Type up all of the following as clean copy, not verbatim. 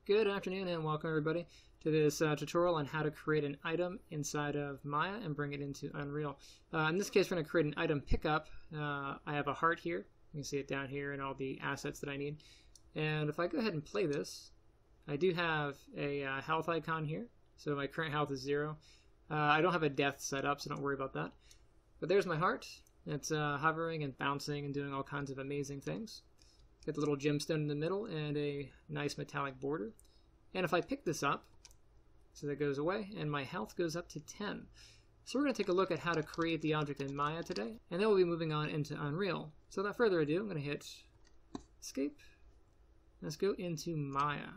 Good afternoon and welcome everybody to this tutorial on how to create an item inside of Maya and bring it into Unreal. In this case we're going to create an item pickup. I have a heart here. You can see it down here and all the assets that I need. And if I go ahead and play this, I do have a health icon here. So my current health is 0. I don't have a death set up, so don't worry about that. But there's my heart. It's hovering and bouncing and doing all kinds of amazing things. Got the little gemstone in the middle and a nice metallic border. And if I pick this up, so that goes away, and my health goes up to 10. So we're going to take a look at how to create the object in Maya today, and then we'll be moving on into Unreal. So without further ado, I'm going to hit Escape. Let's go into Maya.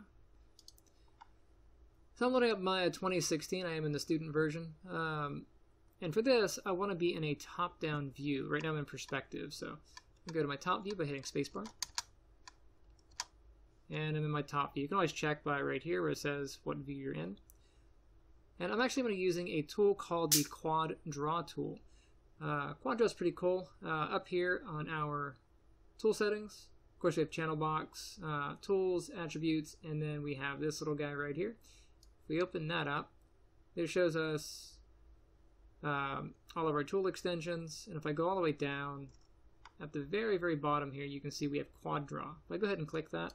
So I'm loading up Maya 2016. I am in the student version. And for this, I want to be in a top-down view. Right now I'm in perspective, so I'll go to my top view by hitting spacebar. And I'm in my top view. You can always check by right here where it says what view you're in. And I'm actually going to be using a tool called the Quad Draw tool. Quad Draw is pretty cool. Up here on our tool settings, of course we have channel box, tools, attributes, and then we have this little guy right here. If we open that up, it shows us all of our tool extensions. And if I go all the way down, at the very, very bottom here, you can see we have Quad Draw. If I go ahead and click that,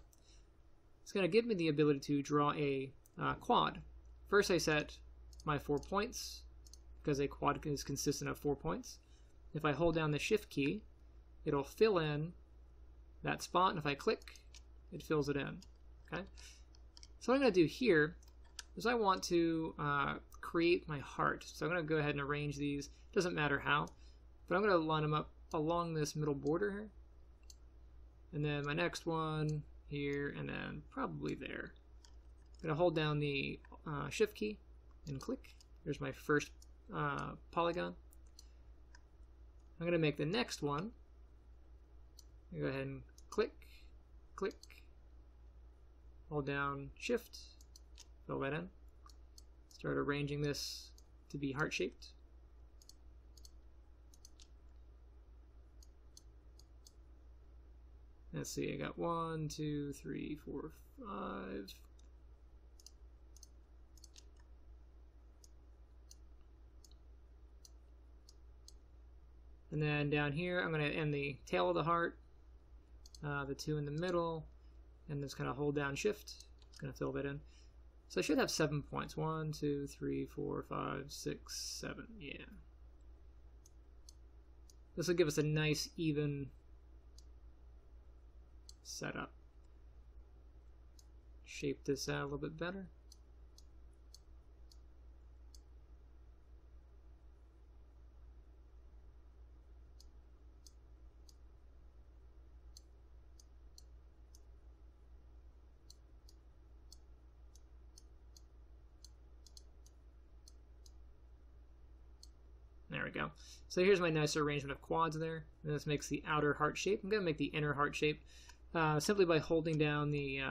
it's going to give me the ability to draw a quad. First I set my 4 points, because a quad is consistent of 4 points. If I hold down the shift key, it'll fill in that spot, and if I click, it fills it in. Okay. So what I'm going to do here is I want to create my heart. So I'm going to go ahead and arrange these. Doesn't matter how, but I'm going to line them up along this middle border here. And then my next one here, and then probably there. I'm going to hold down the shift key and click. There's my first polygon. I'm going to make the next one. Go ahead and click, click, hold down shift, fill that in. Start arranging this to be heart-shaped. Let's see, I got 1, 2, 3, 4, 5. And then down here, I'm going to end the tail of the heart, the 2 in the middle, and just kind of hold down shift. It's going to fill that in. So I should have 7 points. 1, 2, 3, 4, 5, 6, 7. Yeah. This will give us a nice, even setup. Shape this out a little bit better. There we go. So here's my nice arrangement of quads there. And this makes the outer heart shape. I'm going to make the inner heart shape simply by holding down the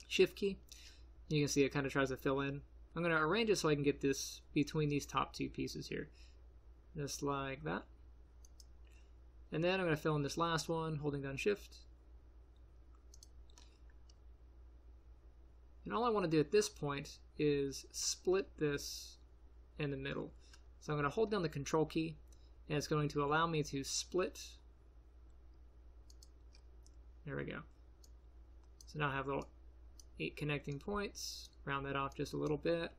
shift key. You can see it kind of tries to fill in. I'm going to arrange it so I can get this between these top 2 pieces here. Just like that. And then I'm going to fill in this last one, holding down shift. And all I want to do at this point is split this in the middle. So I'm going to hold down the control key, and it's going to allow me to split. There we go. So now I have little 8 connecting points. Round that off just a little bit.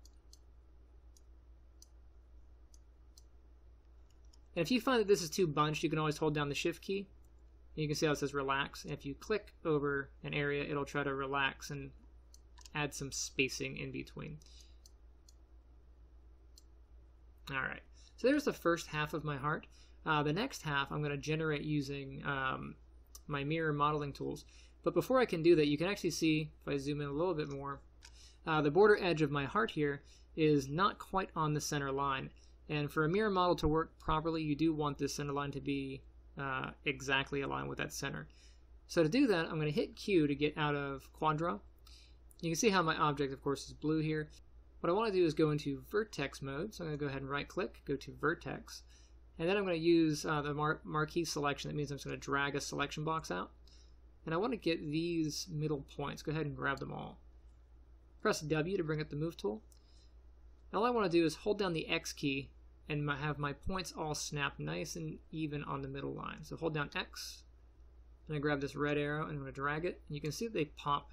And if you find that this is too bunched, you can always hold down the shift key. And you can see how it says relax. And if you click over an area, it'll try to relax and add some spacing in between. Alright, so there's the first half of my heart. The next half I'm going to generate using my mirror modeling tools. But before I can do that, you can actually see, if I zoom in a little bit more, the border edge of my heart here is not quite on the center line. And for a mirror model to work properly, you do want this center line to be exactly aligned with that center. So to do that, I'm going to hit Q to get out of Quad Draw. You can see how my object, of course, is blue here. What I want to do is go into vertex mode, so I'm going to go ahead and right click, go to vertex, and then I'm going to use the marquee selection. That means I'm just going to drag a selection box out, and I want to get these middle points. Go ahead and grab them all. Press W to bring up the move tool. All I want to do is hold down the X key and have my points all snap nice and even on the middle line. So hold down X, and I grab this red arrow and I'm going to drag it, and you can see that they pop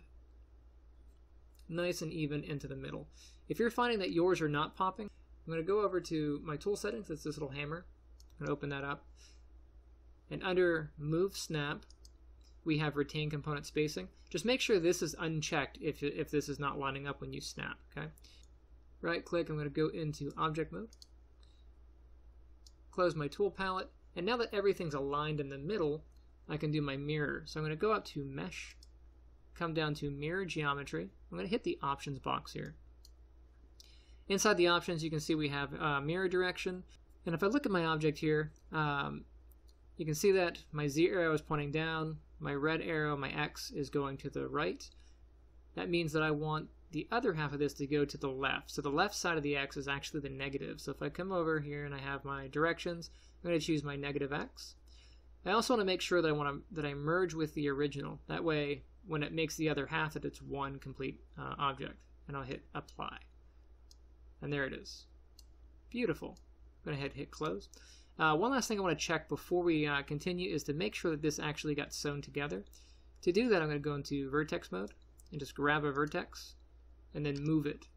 nice and even into the middle. If you're finding that yours are not popping, I'm going to go over to my tool settings. That's this little hammer. I'm going to open that up. And under Move Snap, we have Retain Component Spacing. Just make sure this is unchecked if this is not lining up when you snap. Okay. Right click, I'm going to go into Object Mode. Close my tool palette. And now that everything's aligned in the middle, I can do my mirror. So I'm going to go up to Mesh, come down to Mirror Geometry. I'm going to hit the Options box here. Inside the options, you can see we have mirror direction. And if I look at my object here, you can see that my Z arrow is pointing down, my red arrow, my X, is going to the right. That means that I want the other half of this to go to the left. So the left side of the X is actually the negative. So if I come over here and I have my directions, I'm going to choose my negative X. I also want to make sure that I merge with the original. That way, when it makes the other half, that it's one complete object. And I'll hit Apply. And there it is. Beautiful. I'm going to hit Close. One last thing I want to check before we continue is to make sure that this actually got sewn together. To do that, I'm going to go into Vertex mode and just grab a vertex and then move it.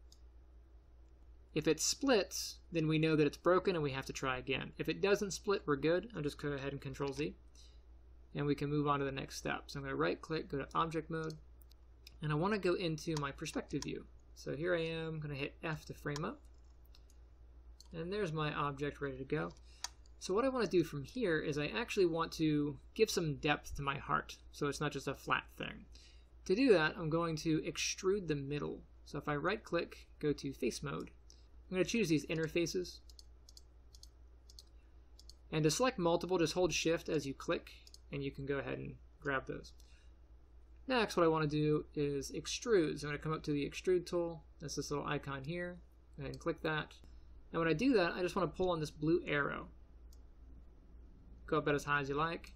If it splits, then we know that it's broken and we have to try again. If it doesn't split, we're good. I'll just go ahead and Control Z and we can move on to the next step. So I'm going to right click, go to Object Mode, and I want to go into my perspective view. So here I am, I'm going to hit F to frame up, and there's my object ready to go. So what I want to do from here is I actually want to give some depth to my heart, so it's not just a flat thing. To do that, I'm going to extrude the middle. So if I right click, go to Face Mode, I'm going to choose these interfaces. And to select multiple, just hold Shift as you click, and you can go ahead and grab those. Next, what I want to do is extrude. So I'm going to come up to the Extrude tool. That's this little icon here. Go ahead and click that. And when I do that, I just want to pull on this blue arrow. Go up about as high as you like.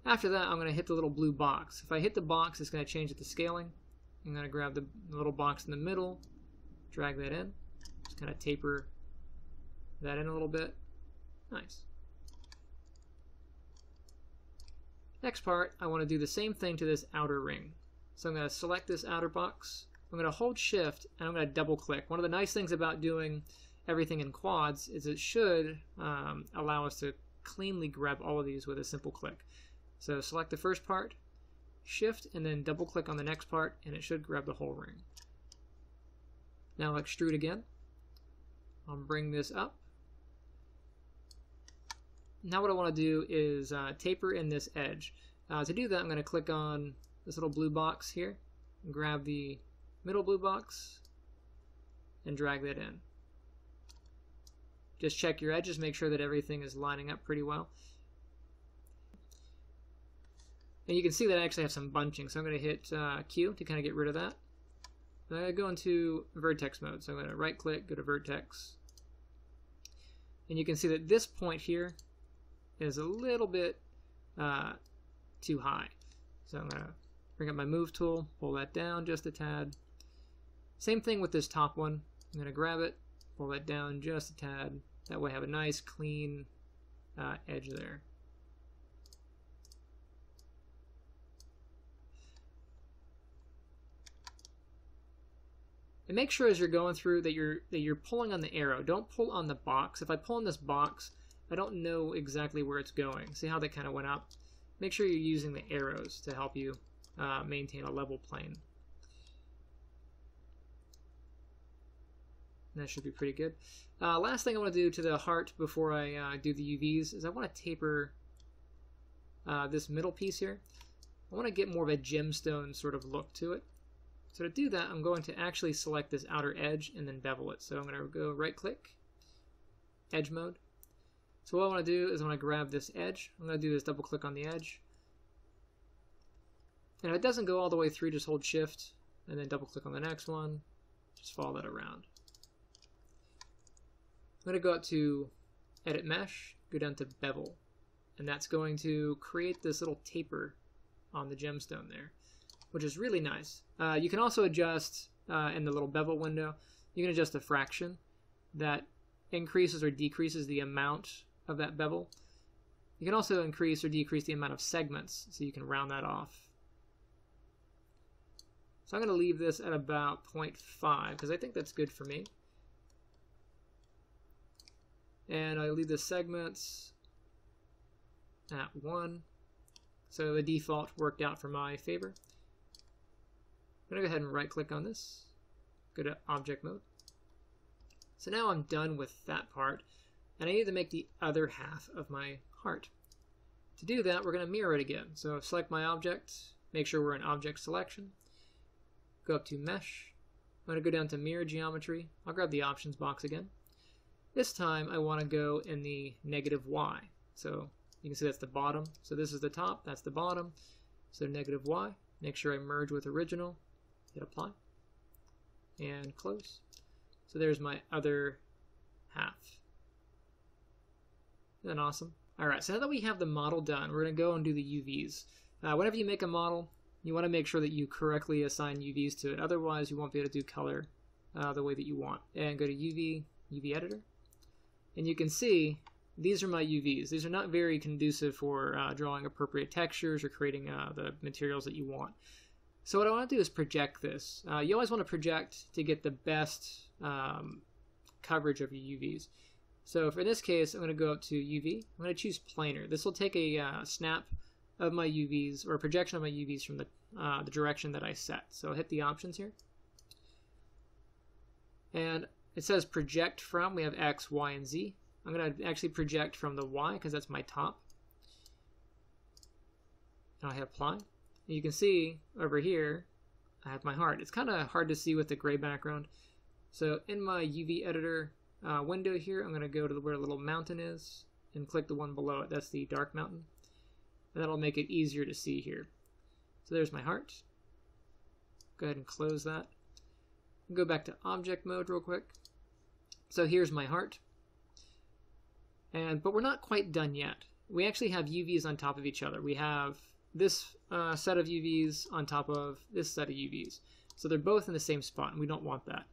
After that, I'm going to hit the little blue box. If I hit the box, it's going to change it to scaling. I'm going to grab the little box in the middle, drag that in, just kind of taper that in a little bit. Nice. Next part, I want to do the same thing to this outer ring. So I'm going to select this outer box. I'm going to hold Shift and I'm going to double click. One of the nice things about doing everything in quads is it should allow us to cleanly grab all of these with a simple click. So select the first part, Shift, and then double click on the next part, and it should grab the whole ring. Now I'll extrude again. I'll bring this up. Now what I want to do is taper in this edge. To do that, I'm going to click on this little blue box here, and grab the middle blue box, and drag that in. Just check your edges, make sure that everything is lining up pretty well. And you can see that I actually have some bunching, so I'm going to hit Q to kind of get rid of that. I'm going to go into vertex mode, so I'm going to right click, go to vertex. And you can see that this point here is a little bit too high. So I'm going to bring up my move tool, pull that down just a tad. Same thing with this top one. I'm going to grab it, pull that down just a tad. That way I have a nice clean edge there. And make sure as you're going through that you're pulling on the arrow. Don't pull on the box. If I pull on this box, I don't know exactly where it's going. See how they kind of went up? Make sure you're using the arrows to help you maintain a level plane. And that should be pretty good. Last thing I want to do to the heart before I do the UVs is I want to taper this middle piece here. I want to get more of a gemstone sort of look to it. So to do that, I'm going to actually select this outer edge and then bevel it. So I'm going to go right click, edge mode. So what I want to do is I want to grab this edge. I'm going to do is double click on the edge. And if it doesn't go all the way through, just hold Shift and then double click on the next one. Just follow that around. I'm going to go up to Edit Mesh, go down to Bevel. And that's going to create this little taper on the gemstone there, which is really nice. You can also adjust in the little bevel window, you can adjust the fraction that increases or decreases the amount of that bevel. You can also increase or decrease the amount of segments, so you can round that off. So I'm going to leave this at about 0.5 because I think that's good for me. And I leave the segments at 1. So the default worked out for my favor. I'm going to go ahead and right click on this, go to object mode. So now I'm done with that part, and I need to make the other half of my heart. To do that, we're going to mirror it again. So select my object, make sure we're in object selection, go up to mesh. I'm going to go down to mirror geometry. I'll grab the options box again. This time I want to go in the -y. So you can see that's the bottom. So this is the top, that's the bottom. So -y. Make sure I merge with original. Hit apply. And close. So there's my other half. Isn't that awesome? Alright, so now that we have the model done, we're going to go and do the UVs. Whenever you make a model, you want to make sure that you correctly assign UVs to it. Otherwise, you won't be able to do color the way that you want. And go to UV editor. And you can see these are my UVs. These are not very conducive for drawing appropriate textures or creating the materials that you want. So what I want to do is project this. You always want to project to get the best coverage of your UVs. So for this case, I'm going to go up to UV. I'm going to choose planar. This will take a snap of my UVs, or a projection of my UVs from the direction that I set. So I'll hit the options here. And it says project from. We have X, Y, and Z. I'm going to actually project from the Y because that's my top. And I'll hit apply. And you can see over here, I have my heart. It's kind of hard to see with the gray background. So in my UV editor window here, I'm going to go to where the little mountain is and click the one below it. That's the dark mountain. And that'll make it easier to see here. So there's my heart. Go ahead and close that. Go back to object mode real quick. So here's my heart. But we're not quite done yet. We actually have UVs on top of each other. We have this set of UVs on top of this set of UVs. So they're both in the same spot, and we don't want that.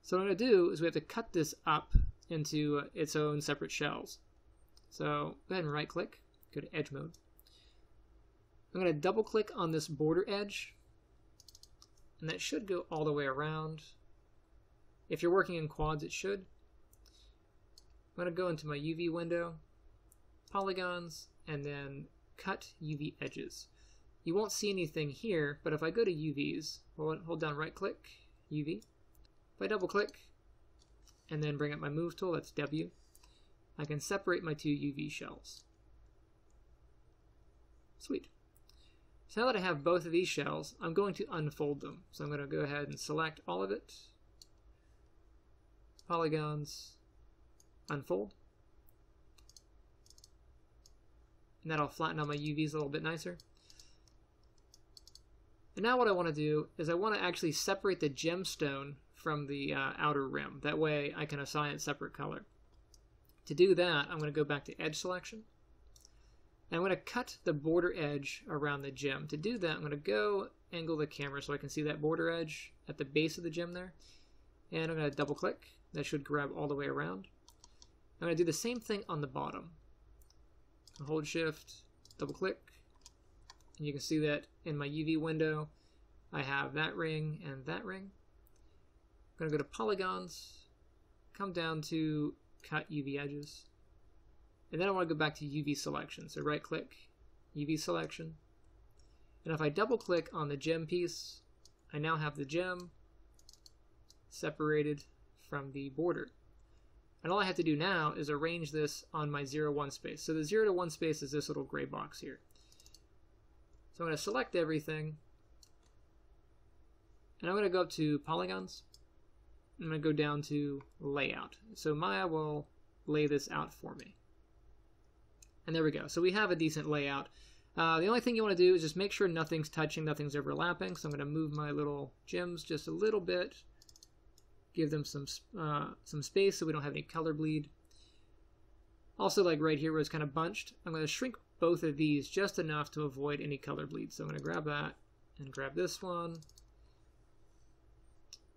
So what I'm going to do is we have to cut this up into its own separate shells. So go ahead and right click, go to edge mode. I'm going to double click on this border edge, and that should go all the way around. If you're working in quads, it should. I'm going to go into my UV window, polygons, and then cut UV edges. You won't see anything here, but if I go to UVs, hold down right click, UV. If I double click, and then bring up my move tool, that's W, I can separate my two UV shells. Sweet. So now that I have both of these shells, I'm going to unfold them. So I'm going to go ahead and select all of it, polygons, unfold. And that'll flatten out my UVs a little bit nicer. And now what I want to do is I want to actually separate the gemstone from the outer rim. That way I can assign it separate color. To do that, I'm going to go back to edge selection. And I'm going to cut the border edge around the gem. To do that, I'm going to go angle the camera so I can see that border edge at the base of the gem there. And I'm going to double click. That should grab all the way around. I'm going to do the same thing on the bottom. Hold shift, double click, and you can see that in my UV window I have that ring and that ring. I'm going to go to polygons, come down to cut UV edges, and then I want to go back to UV selection. So right click, UV selection, and if I double click on the gem piece, I now have the gem separated from the border. And all I have to do now is arrange this on my 0-1 space. So the 0 to 1 space is this little gray box here. So I'm going to select everything. And I'm going to go up to polygons. I'm going to go down to layout. So Maya will lay this out for me. And there we go. So we have a decent layout. The only thing you want to do is just make sure nothing's touching, nothing's overlapping. So I'm going to move my little gems just a little bit. Give them some space so we don't have any color bleed. Also, like right here where it's kind of bunched, I'm going to shrink both of these just enough to avoid any color bleed. So I'm going to grab that and grab this one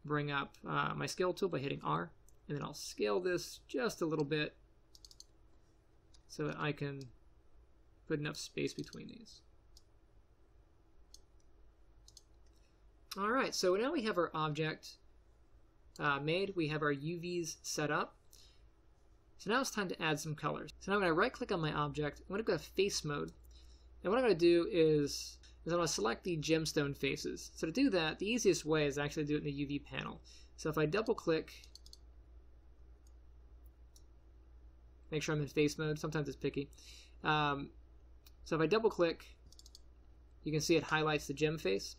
bring up my scale tool by hitting R, and then I'll scale this just a little bit so that I can put enough space between these. Alright, so now we have our object made. We have our UVs set up. So now it's time to add some colors. So now I'm going to right click on my object. I'm going to go to face mode. And what I'm going to do is I'm going to select the gemstone faces. So to do that, the easiest way is actually to do it in the UV panel. So if I double click, make sure I'm in face mode. Sometimes it's picky. So if I double click, you can see it highlights the gem face.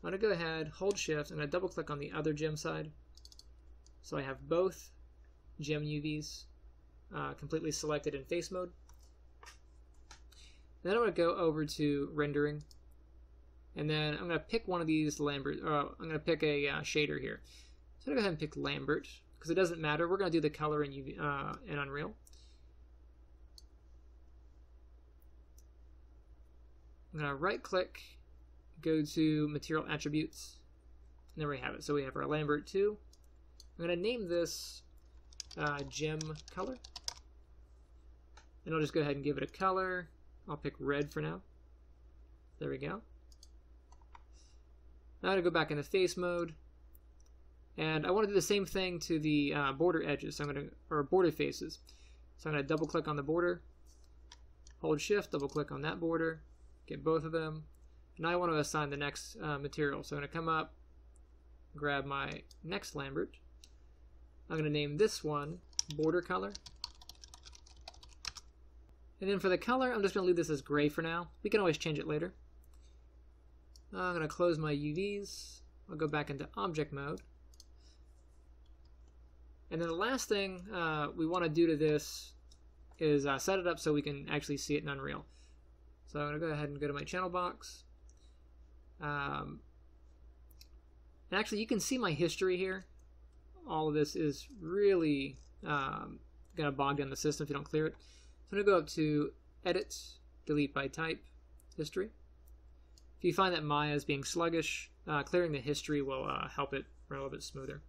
I'm going to go ahead, hold shift, and I'm going to double click on the other gem side. So I have both gem UVs completely selected in face mode. Then I'm going to go over to rendering, and then I'm going to pick one of these Lambert. I'm going to pick a shader here. So I'm going to go ahead and pick Lambert because it doesn't matter. We're going to do the color in UV in Unreal. I'm going to right click, go to Material Attributes, and there we have it. So we have our Lambert 2. I'm going to name this Gem Color, and I'll just go ahead and give it a color. I'll pick red for now. There we go. Now I'm going to go back into face mode, and I want to do the same thing to the border edges. So I'm going to, or border faces. So I'm going to double click on the border, hold shift, double click on that border, get both of them. Now I want to assign the next material. So I'm going to come up, grab my next Lambert. I'm going to name this one Border Color. And then for the color, I'm just going to leave this as gray for now. We can always change it later. I'm going to close my UVs. I'll go back into object mode. And then the last thing we want to do to this is set it up so we can actually see it in Unreal. So I'm going to go ahead and go to my channel box. And actually, you can see my history here. All of this is really going to bog down the system if you don't clear it. So I'm going to go up to Edit, Delete by Type, History. If you find that Maya is being sluggish, clearing the history will help it run a little bit smoother.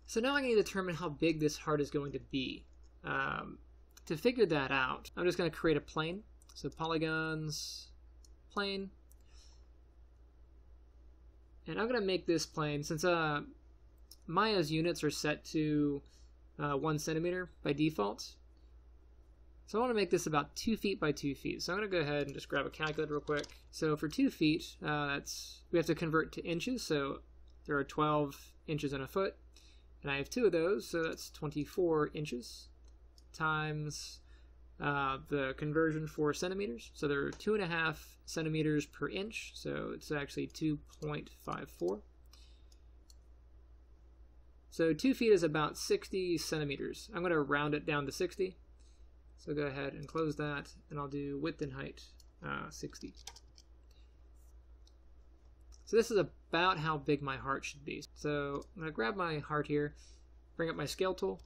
So now I need to determine how big this heart is going to be. To figure that out, I'm just going to create a plane. So polygons, plane. And I'm going to make this plane, since Maya's units are set to 1 centimeter by default. So I want to make this about 2 feet by 2 feet. So I'm going to go ahead and just grab a calculator real quick. So for 2 feet, we have to convert to inches. So there are 12 inches in a foot. And I have 2 of those, so that's 24 inches times the conversion for centimeters. So there are 2.5 centimeters per inch, so it's actually 2.54. So 2 feet is about 60 centimeters. I'm going to round it down to 60. So go ahead and close that, and I'll do width and height 60. So this is about how big my heart should be. So I'm going to grab my heart here, bring up my scale tool.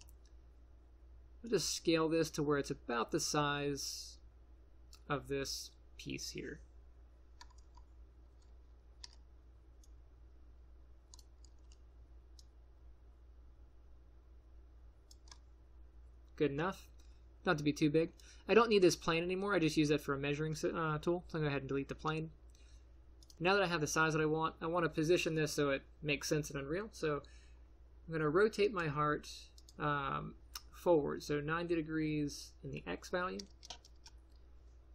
I'll just scale this to where it's about the size of this piece here. Good enough. Not to be too big. I don't need this plane anymore. I just use it for a measuring tool. So I'm going to go ahead and delete the plane. Now that I have the size that I want to position this so it makes sense in Unreal. So I'm going to rotate my heart forward, so 90 degrees in the X value.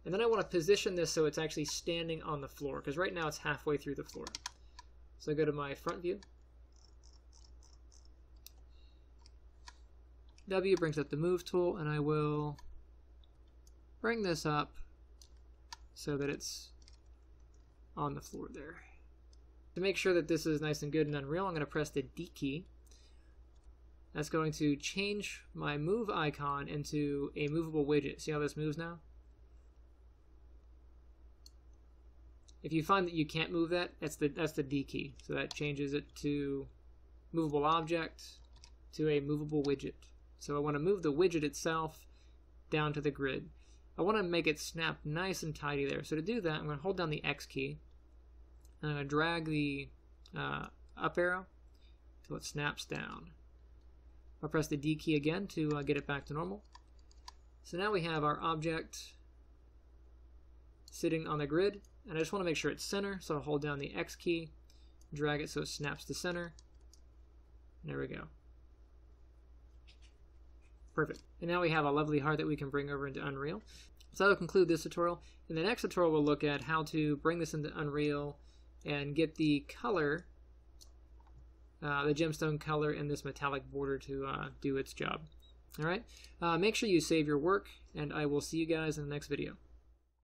And then I want to position this so it's actually standing on the floor, because right now it's halfway through the floor. So I go to my front view. W brings up the move tool, and I will bring this up so that it's on the floor there. To make sure that this is nice and good in Unreal, I'm going to press the D key. That's going to change my move icon into a movable widget. See how this moves now? If you find that you can't move that, that's the D key. So that changes it to movable object to a movable widget. So I want to move the widget itself down to the grid. I want to make it snap nice and tidy there. So to do that, I'm going to hold down the X key. And I'm going to drag the up arrow until it snaps down. I'll press the D key again to get it back to normal. So now we have our object sitting on the grid, and I just want to make sure it's center, so I'll hold down the X key, drag it so it snaps to center. There we go. Perfect. And now we have a lovely heart that we can bring over into Unreal. So that'll conclude this tutorial. In the next tutorial, we'll look at how to bring this into Unreal and get the color, the gemstone color in this metallic border to do its job. All right. Make sure you save your work, and I will see you guys in the next video.